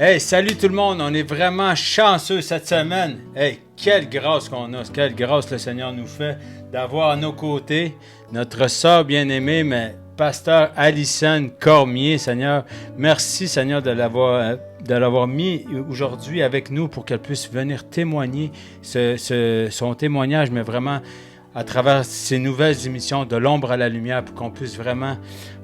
Hey, salut tout le monde, on est vraiment chanceux cette semaine. Hey, quelle grâce qu'on a, quelle grâce le Seigneur nous fait d'avoir à nos côtés notre sœur bien-aimée, mais pasteur Alison Cormier, Seigneur. Merci, Seigneur, de l'avoir mis aujourd'hui avec nous pour qu'elle puisse venir témoigner son témoignage, mais vraiment à travers ces nouvelles émissions de l'ombre à la lumière pour qu'on puisse vraiment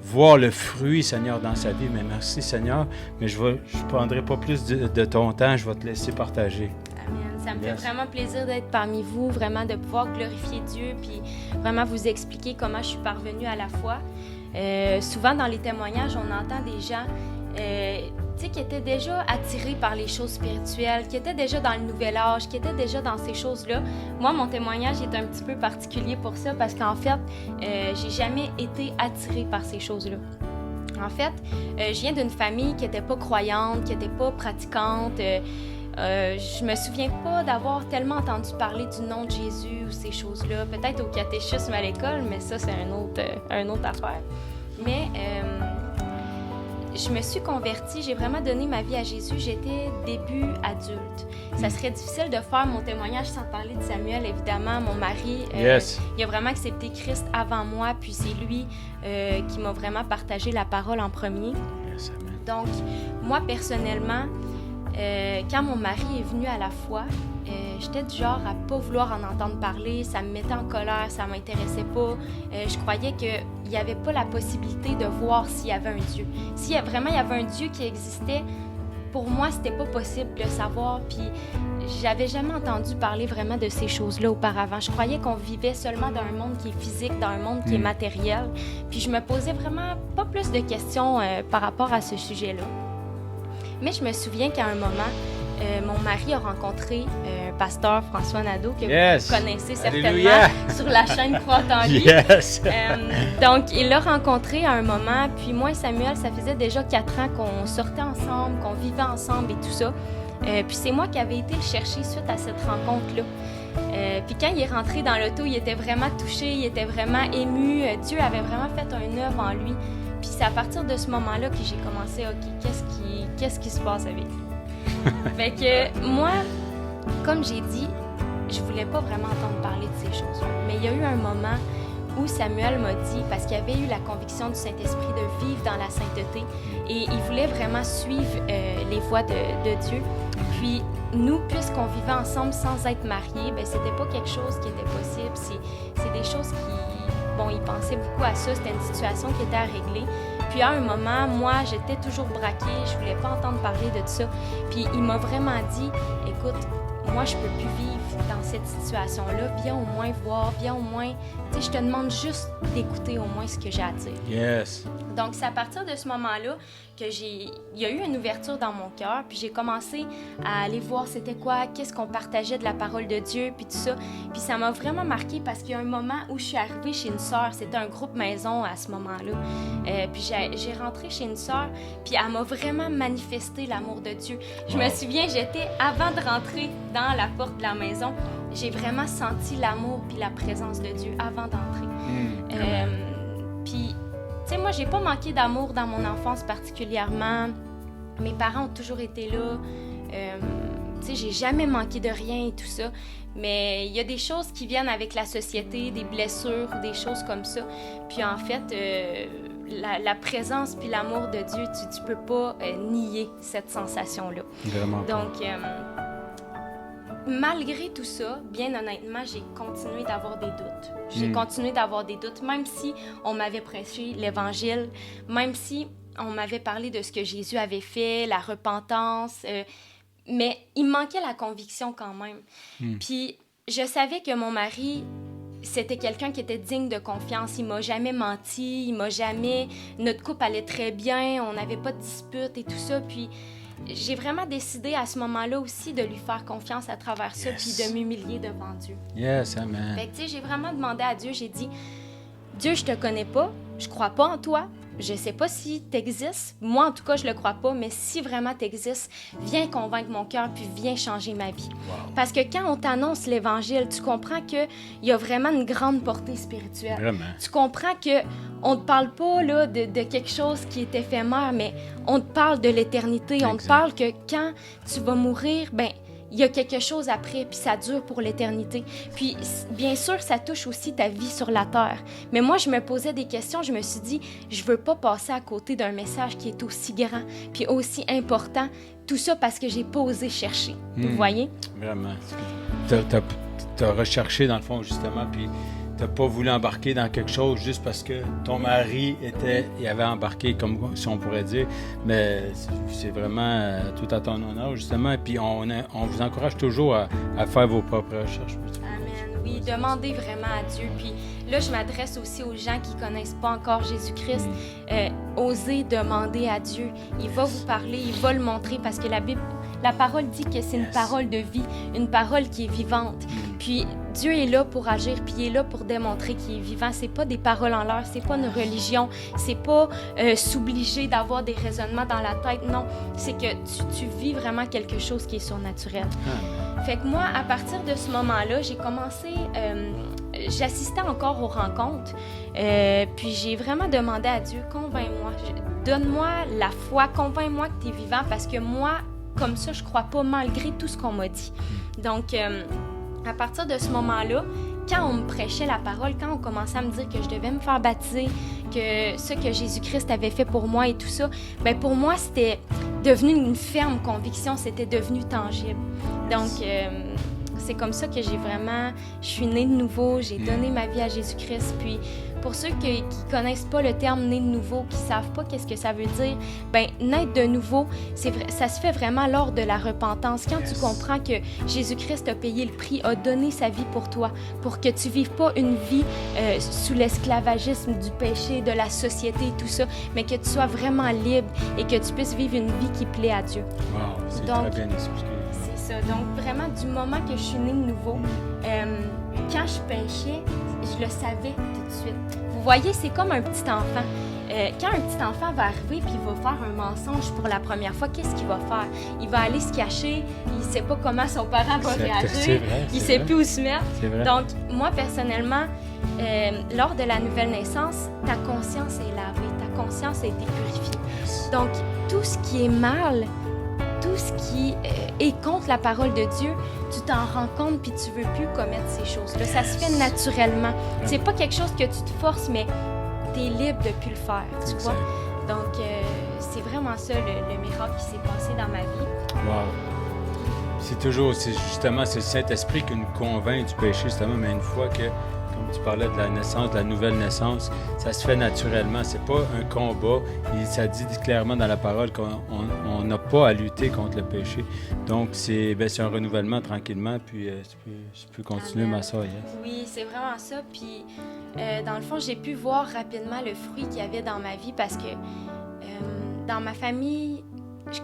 voir le fruit, Seigneur, dans sa vie. Mais merci, Seigneur. Mais je ne prendrai pas plus de ton temps. Je vais te laisser partager. Amen. Ça me fait vraiment plaisir d'être parmi vous, vraiment de pouvoir glorifier Dieu, puis vraiment vous expliquer comment je suis parvenue à la foi. Souvent, dans les témoignages, on entend des gens qui étaient déjà attirés par les choses spirituelles, qui étaient déjà dans le nouvel âge, qui étaient déjà dans ces choses-là. Moi, mon témoignage est un petit peu particulier pour ça parce qu'en fait, j'ai jamais été attirée par ces choses-là. En fait, je viens d'une famille qui n'était pas croyante, qui n'était pas pratiquante. Je me souviens pas d'avoir tellement entendu parler du nom de Jésus ou ces choses-là. Peut-être au catéchisme à l'école, mais ça, c'est une autre affaire. Mais je me suis convertie, j'ai vraiment donné ma vie à Jésus. J'étais début adulte. Ça serait difficile de faire mon témoignage sans parler de Samuel, évidemment, mon mari. Il a vraiment accepté Christ avant moi, puis c'est lui qui m'a vraiment partagé la parole en premier. Yes, amen. Donc, moi, personnellement, quand mon mari est venu à la foi, j'étais du genre à pas vouloir en entendre parler, ça me mettait en colère, ça m'intéressait pas. Je croyais qu'il n'y avait pas la possibilité de voir s'il y avait un Dieu. S'il y avait un Dieu qui existait, pour moi, c'était pas possible de le savoir, puis j'avais jamais entendu parler vraiment de ces choses-là auparavant. Je croyais qu'on vivait seulement dans un monde qui est physique, dans un monde qui est matériel, puis je me posais vraiment pas plus de questions par rapport à ce sujet-là. Mais je me souviens qu'à un moment, mon mari a rencontré pasteur François Nadeau, que vous connaissez certainement. Alléluia. Sur la chaîne Croix en lui. Yes. Donc, il l'a rencontré à un moment, puis moi et Samuel, ça faisait déjà 4 ans qu'on sortait ensemble, qu'on vivait ensemble et tout ça. Puis c'est moi qui avais été le chercher suite à cette rencontre-là. Puis quand il est rentré dans l'auto, il était vraiment touché, il était vraiment ému. Dieu avait vraiment fait un œuvre en lui. Puis c'est à partir de ce moment-là que j'ai commencé, OK, qu'est-ce qui se passe avec lui? Fait que moi, comme j'ai dit, je voulais pas vraiment entendre parler de ces choses-là. Mais il y a eu un moment où Samuel m'a dit, parce qu'il avait eu la conviction du Saint-Esprit de vivre dans la sainteté, et il voulait vraiment suivre les voies de Dieu. Puis nous, puisqu'on vivait ensemble sans être mariés, ben c'était pas quelque chose qui était possible. C'est des choses qui... Bon, il pensait beaucoup à ça, c'était une situation qui était à régler. Puis à un moment, moi, j'étais toujours braquée, je voulais pas entendre parler de ça. Puis il m'a vraiment dit, écoute, moi, je peux plus vivre dans cette situation-là. Viens au moins voir, viens au moins... Tu sais, je te demande juste d'écouter au moins ce que j'ai à dire. Yes. Donc, c'est à partir de ce moment-là que il y a eu une ouverture dans mon cœur, puis j'ai commencé à aller voir c'était quoi, qu'est-ce qu'on partageait de la parole de Dieu, puis tout ça. Puis ça m'a vraiment marqué parce qu'il y a un moment où je suis arrivée chez une sœur, c'était un groupe maison à ce moment-là. Puis j'ai rentré chez une sœur, puis elle m'a vraiment manifesté l'amour de Dieu. Je me souviens, avant de rentrer dans la porte de la maison, j'ai vraiment senti l'amour puis la présence de Dieu avant d'entrer. Puis... Tu sais, moi, j'ai pas manqué d'amour dans mon enfance particulièrement. Mes parents ont toujours été là. Tu sais, j'ai jamais manqué de rien et tout ça. Mais il y a des choses qui viennent avec la société, des blessures, des choses comme ça. Puis en fait, la présence puis l'amour de Dieu, tu peux pas nier cette sensation-là. Vraiment. Donc... malgré tout ça, bien honnêtement, j'ai continué d'avoir des doutes. J'ai continué d'avoir des doutes, même si on m'avait prêché l'Évangile, même si on m'avait parlé de ce que Jésus avait fait, la repentance, mais il manquait la conviction quand même. Puis je savais que mon mari, c'était quelqu'un qui était digne de confiance. Il m'a jamais menti, notre couple allait très bien, on n'avait pas de dispute et tout ça, puis... J'ai vraiment décidé à ce moment-là aussi de lui faire confiance à travers ça, puis de m'humilier devant Dieu. Yes, amen. Fait que, tu sais, j'ai vraiment demandé à Dieu, j'ai dit, Dieu, je te connais pas, je crois pas en toi, je sais pas si tu existes. Moi, en tout cas, je le crois pas, mais si vraiment tu existes, viens convaincre mon cœur puis viens changer ma vie. Wow. Parce que quand on t'annonce l'Évangile, tu comprends qu'il y a vraiment une grande portée spirituelle. Vraiment. Tu comprends que on te parle pas là, de quelque chose qui est éphémère, mais on te parle de l'éternité. On te parle que quand tu vas mourir, ben il y a quelque chose après, puis ça dure pour l'éternité. Puis, bien sûr, ça touche aussi ta vie sur la terre. Mais moi, je me posais des questions, je me suis dit, je veux pas passer à côté d'un message qui est aussi grand, puis aussi important. Tout ça parce que j'ai pas osé chercher. Vous voyez? Vraiment. T'as recherché, dans le fond, justement, puis t'as pas voulu embarquer dans quelque chose juste parce que ton mari il avait embarqué, comme si on pourrait dire, mais c'est vraiment tout à ton honneur, justement, et puis on vous encourage toujours à faire vos propres recherches. Amen. Oui, demandez vraiment à Dieu. Puis là, je m'adresse aussi aux gens qui connaissent pas encore Jésus-Christ. Osez demander à Dieu. Il va vous parler, il va le montrer, parce que la parole dit que c'est une parole de vie, une parole qui est vivante. Puis Dieu est là pour agir, puis il est là pour démontrer qu'il est vivant. C'est pas des paroles en l'air, c'est pas une religion, c'est pas s'obliger d'avoir des raisonnements dans la tête. Non, c'est que tu vis vraiment quelque chose qui est surnaturel. Fait que moi, à partir de ce moment-là, j'ai commencé... j'assistais encore aux rencontres, puis j'ai vraiment demandé à Dieu, convainc-moi, donne-moi la foi, convainc-moi que tu es vivant, parce que moi, comme ça, je crois pas malgré tout ce qu'on m'a dit. Donc, à partir de ce moment-là, quand on me prêchait la parole, quand on commençait à me dire que je devais me faire baptiser, que ce que Jésus-Christ avait fait pour moi et tout ça, bien pour moi, c'était devenu une ferme conviction, c'était devenu tangible. Donc, c'est comme ça que je suis née de nouveau, j'ai donné ma vie à Jésus-Christ. Puis, pour ceux qui connaissent pas le terme « né de nouveau », qui savent pas qu'est-ce que ça veut dire, ben naître de nouveau, ça se fait vraiment lors de la repentance. Quand tu comprends que Jésus-Christ a payé le prix, a donné sa vie pour toi, pour que tu vives pas une vie sous l'esclavagisme du péché, de la société et tout ça, mais que tu sois vraiment libre et que tu puisses vivre une vie qui plaît à Dieu. Wow, c'est très bien expliqué. C'est ça. Donc, vraiment, du moment que je suis née de nouveau, quand je péchais, je le savais tout de suite. Vous voyez, c'est comme un petit enfant. Quand un petit enfant va arriver puis il va faire un mensonge pour la première fois, qu'est-ce qu'il va faire? Il va aller se cacher, il ne sait pas comment son parent va réagir, il ne sait plus où se mettre. Donc, moi, personnellement, lors de la nouvelle naissance, ta conscience est lavée, ta conscience a été purifiée. Donc, tout ce qui est mal, tout ce qui est contre la parole de Dieu, tu t'en rends compte puis tu veux plus commettre ces choses-là. Ça se fait naturellement. C'est pas quelque chose que tu te forces, mais tu es libre de plus le faire, tu vois. Donc, c'est vraiment ça le miracle qui s'est passé dans ma vie. Wow! C'est justement le Saint-Esprit qui nous convainc du péché, justement, mais une fois que, comme tu parlais de la naissance, de la nouvelle naissance, ça se fait naturellement. C'est pas un combat. Ça dit clairement dans la parole qu'on n'a pas à lutter contre le péché. Donc, c'est un renouvellement tranquillement, puis tu peux continuer, ma soeur. Yes. Oui, c'est vraiment ça. Puis, dans le fond, j'ai pu voir rapidement le fruit qu'il y avait dans ma vie parce que dans ma famille,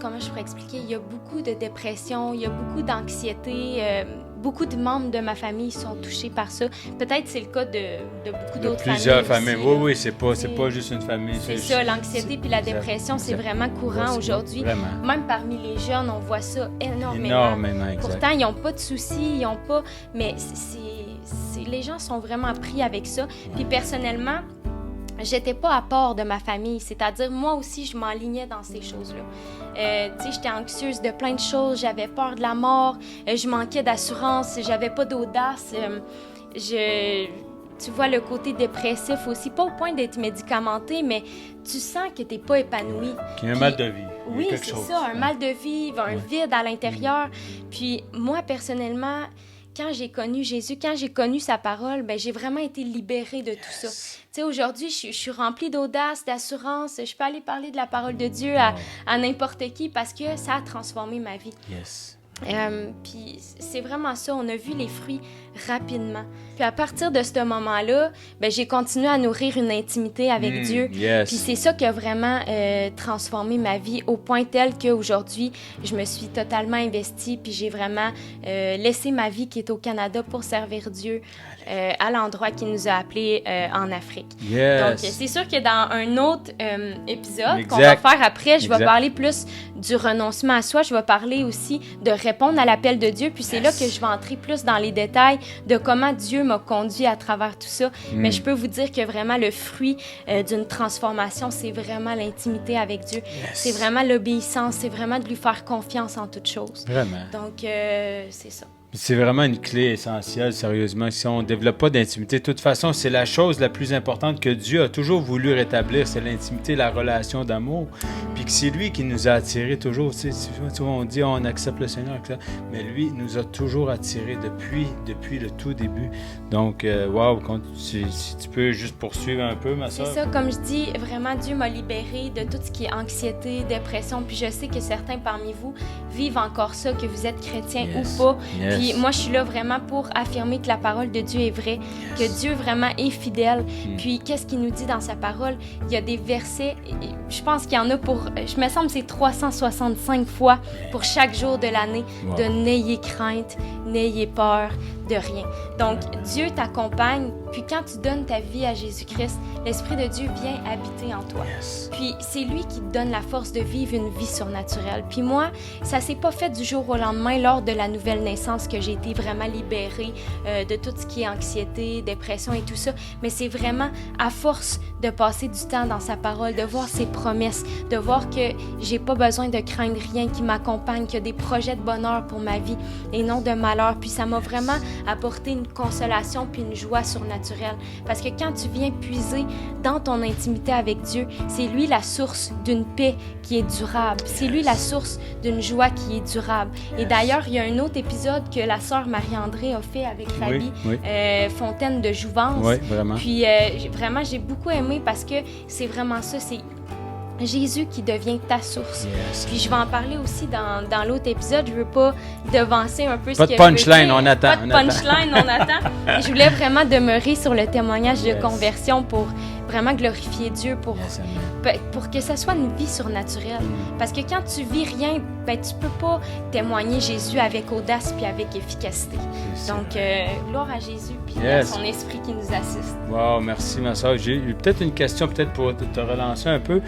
comment je pourrais expliquer, il y a beaucoup de dépression, il y a beaucoup d'anxiété. Beaucoup de membres de ma famille sont touchés par ça. Peut-être c'est le cas de beaucoup d'autres familles. Plusieurs familles. Oui, c'est pas juste une famille. C'est ça, l'anxiété puis la dépression, c'est vraiment courant aujourd'hui. Vraiment. Même parmi les jeunes, on voit ça énormément. Énormément, exact. Pourtant, ils n'ont pas de soucis, ils n'ont pas... Mais les gens sont vraiment pris avec ça. Puis personnellement, j'étais pas à part de ma famille, c'est-à-dire moi aussi je m'enlignais dans ces choses-là. Tu sais, j'étais anxieuse de plein de choses, j'avais peur de la mort, je manquais d'assurance, j'avais pas d'audace. Tu vois le côté dépressif aussi, pas au point d'être médicamenté, mais tu sens que t'es pas épanoui. Qu'il y a un mal de vie. Oui, c'est ça, un mal de vie, un vide à l'intérieur. Puis moi, personnellement, quand j'ai connu Jésus, quand j'ai connu sa parole, ben j'ai vraiment été libérée de tout ça. Tu sais, aujourd'hui, je suis remplie d'audace, d'assurance. Je peux aller parler de la parole de Dieu à n'importe qui parce que ça a transformé ma vie. Yes. Puis c'est vraiment ça, on a vu les fruits rapidement. Puis à partir de ce moment-là, ben, j'ai continué à nourrir une intimité avec Dieu. Yes. Puis c'est ça qui a vraiment transformé ma vie au point tel qu'aujourd'hui, je me suis totalement investie, puis j'ai vraiment laissé ma vie qui est au Canada pour servir Dieu à l'endroit qu'il nous a appelés en Afrique. Yes. Donc c'est sûr que dans un autre épisode Exact. qu'on va faire après, je vais Exact. parler plus du renoncement à soi, je vais parler aussi de répondre à l'appel de Dieu, puis c'est là que je vais entrer plus dans les détails de comment Dieu m'a conduit à travers tout ça. Mais je peux vous dire que vraiment le fruit d'une transformation, c'est vraiment l'intimité avec Dieu. Yes. C'est vraiment l'obéissance, c'est vraiment de lui faire confiance en toutes choses. Vraiment. Donc, c'est ça. C'est vraiment une clé essentielle, sérieusement. Si on ne développe pas d'intimité, de toute façon, c'est la chose la plus importante que Dieu a toujours voulu rétablir, c'est l'intimité, la relation d'amour. Puis que c'est lui qui nous a attirés toujours. Tu vois, on dit on accepte le Seigneur, etc. Mais lui nous a toujours attirés depuis le tout début. Donc, wow, si tu peux juste poursuivre un peu, ma soeur. C'est ça, comme je dis, vraiment Dieu m'a libérée de tout ce qui est anxiété, dépression. Puis je sais que certains parmi vous vivent encore ça, que vous êtes chrétien Yes. ou pas. Yes. Puis moi, je suis là vraiment pour affirmer que la parole de Dieu est vraie, que Dieu vraiment est fidèle. Puis qu'est-ce qu'il nous dit dans sa parole? Il y a des versets, je pense qu'il y en a pour, je me semble que c'est 365 fois pour chaque jour de l'année, Wow. de n'ayez crainte, n'ayez peur de rien. Donc, Dieu t'accompagne, puis quand tu donnes ta vie à Jésus-Christ, l'Esprit de Dieu vient habiter en toi. Yes. Puis c'est lui qui te donne la force de vivre une vie surnaturelle. Puis moi, ça s'est pas fait du jour au lendemain lors de la nouvelle naissance que j'ai été vraiment libérée de tout ce qui est anxiété, dépression et tout ça. Mais c'est vraiment à force de passer du temps dans sa parole, de voir ses promesses, de voir que j'ai pas besoin de craindre rien, qui m'accompagne, qu'il y a des projets de bonheur pour ma vie et non de malheur. Puis ça m'a vraiment apporté une consolation puis une joie surnaturelle. Parce que quand tu viens puiser dans ton intimité avec Dieu, c'est lui la source d'une paix qui est durable. C'est lui la source d'une joie qui est durable. Et d'ailleurs, il y a un autre épisode que la sœur Marie-André a fait avec Rabi, oui. Fontaine de Jouvence. Oui, vraiment. Puis vraiment, j'ai beaucoup aimé parce que c'est vraiment ça, c'est Jésus qui devient ta source. Yes. Puis je vais en parler aussi dans l'autre épisode. Je veux pas devancer un peu Pas ce de que punchline, je veux on dire. attend, Pas de on attend. punchline, on attend. Et je voulais vraiment demeurer sur le témoignage de Yes. conversion pour vraiment glorifier Dieu, pour que ça soit une vie surnaturelle. Parce que quand tu vis rien, ben, tu peux pas témoigner Jésus avec audace puis avec efficacité. Donc, gloire à Jésus puis Yes. à son esprit qui nous assiste. Wow, merci ma soeur. J'ai eu peut-être une question peut-être pour te relancer un peu.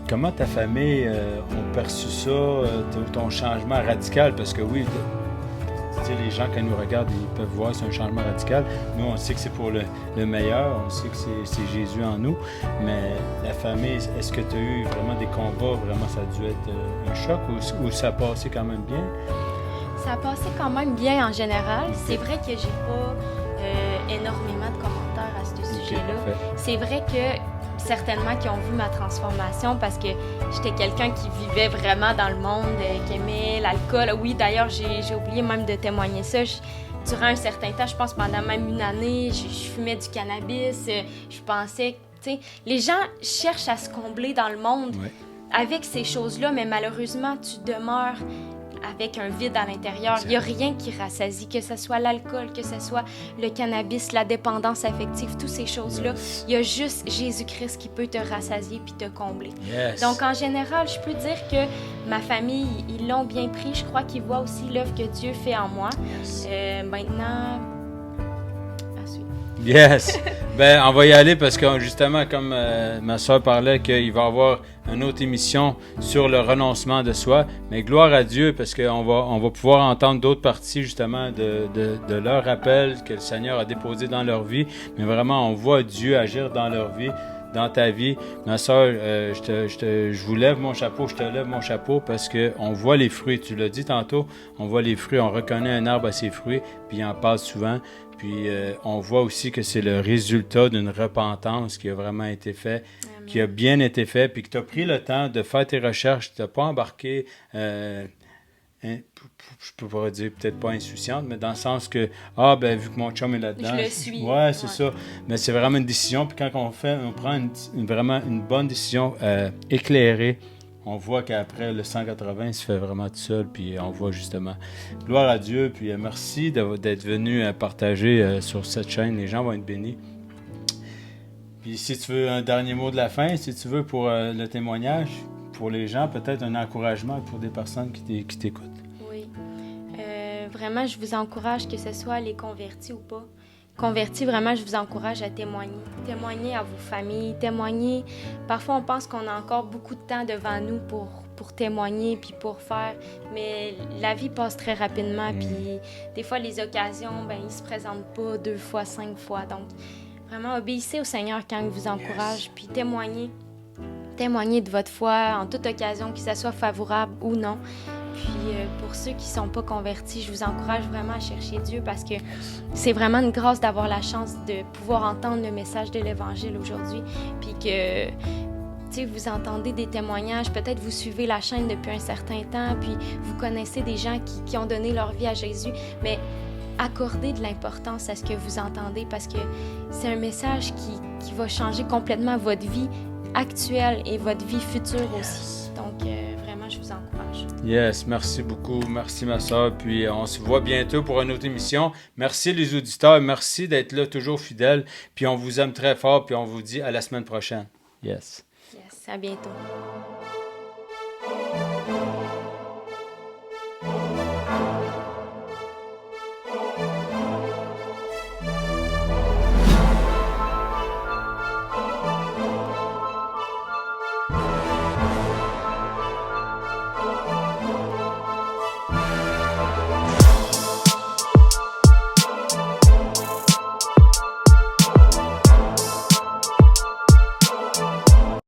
Comment ta famille ont perçu ça, ton changement radical? Parce que oui, les gens quand ils nous regardent, ils peuvent voir que c'est un changement radical. Nous, on sait que c'est pour le meilleur, on sait que c'est Jésus en nous. Mais la famille, est-ce que tu as eu vraiment des combats? Vraiment, ça a dû être un choc ou ça a passé quand même bien? Ça a passé quand même bien en général. C'est vrai que j'ai pas énormément de commentaires à ce sujet-là. Parfait. C'est vrai que certainement qui ont vu ma transformation parce que j'étais quelqu'un qui vivait vraiment dans le monde, qui aimait l'alcool. Oui, d'ailleurs, j'ai oublié même de témoigner ça. Durant un certain temps, je pense pendant même une année, je fumais du cannabis. Je pensais, tu sais, les gens cherchent à se combler dans le monde avec ces choses-là, mais malheureusement, tu demeures avec un vide à l'intérieur. Il n'y a rien qui rassasie, que ce soit l'alcool, que ce soit le cannabis, la dépendance affective, toutes ces choses-là. Yes. Il y a juste Jésus-Christ qui peut te rassasier puis te combler. Yes. Donc, en général, je peux dire que ma famille, ils l'ont bien pris. Je crois qu'ils voient aussi l'œuvre que Dieu fait en moi. Yes. Maintenant, à suivre. Yes! Ben, on va y aller parce que justement, comme ma soeur parlait, qu'il va y avoir une autre émission sur le renoncement de soi. Mais gloire à Dieu parce qu'on va pouvoir entendre d'autres parties justement de leur appel que le Seigneur a déposé dans leur vie. Mais vraiment, on voit Dieu agir dans leur vie, dans ta vie. Ma soeur, je vous lève mon chapeau, je te lève mon chapeau parce qu'on voit les fruits. Tu l'as dit tantôt, on voit les fruits, on reconnaît un arbre à ses fruits, puis il en passe souvent. Puis on voit aussi que c'est le résultat d'une repentance qui a vraiment été fait, qui a bien été fait, puis que tu as pris le temps de faire tes recherches, tu n'as pas embarqué, je peux pas dire peut-être pas insouciante, mais dans le sens que, vu que mon chum est là-dedans. Je le suis. Ouais, c'est ça. Mais c'est vraiment une décision, puis quand on prend vraiment une bonne décision éclairée, on voit qu'après le 180, il se fait vraiment tout seul, puis on voit justement. Gloire à Dieu, puis merci d'être venu partager sur cette chaîne. Les gens vont être bénis. Puis si tu veux un dernier mot de la fin, si tu veux pour le témoignage, pour les gens, peut-être un encouragement pour des personnes qui t'écoutent. Oui. Vraiment, je vous encourage, que ce soit les convertis ou pas. Convertis, vraiment, je vous encourage à témoigner. Témoigner à vos familles, témoigner. Parfois, on pense qu'on a encore beaucoup de temps devant nous pour témoigner puis pour faire, mais la vie passe très rapidement, puis des fois, les occasions, ils se présentent pas 2 fois, 5 fois. Donc, vraiment, obéissez au Seigneur quand il vous encourage, puis témoignez. Témoignez de votre foi en toute occasion, que ça soit favorable ou non. Puis pour ceux qui ne sont pas convertis, je vous encourage vraiment à chercher Dieu, parce que c'est vraiment une grâce d'avoir la chance de pouvoir entendre le message de l'Évangile aujourd'hui. Puis que vous entendez des témoignages, peut-être vous suivez la chaîne depuis un certain temps, puis vous connaissez des gens qui ont donné leur vie à Jésus, mais accordez de l'importance à ce que vous entendez, parce que c'est un message qui va changer complètement votre vie actuelle et votre vie future aussi. Donc, vraiment, je vous encourage. Yes, merci beaucoup. Merci, ma soeur. Puis, on se voit bientôt pour une autre émission. Merci, les auditeurs. Merci d'être là, toujours fidèles. Puis, on vous aime très fort. Puis, on vous dit à la semaine prochaine. Yes. Yes, à bientôt.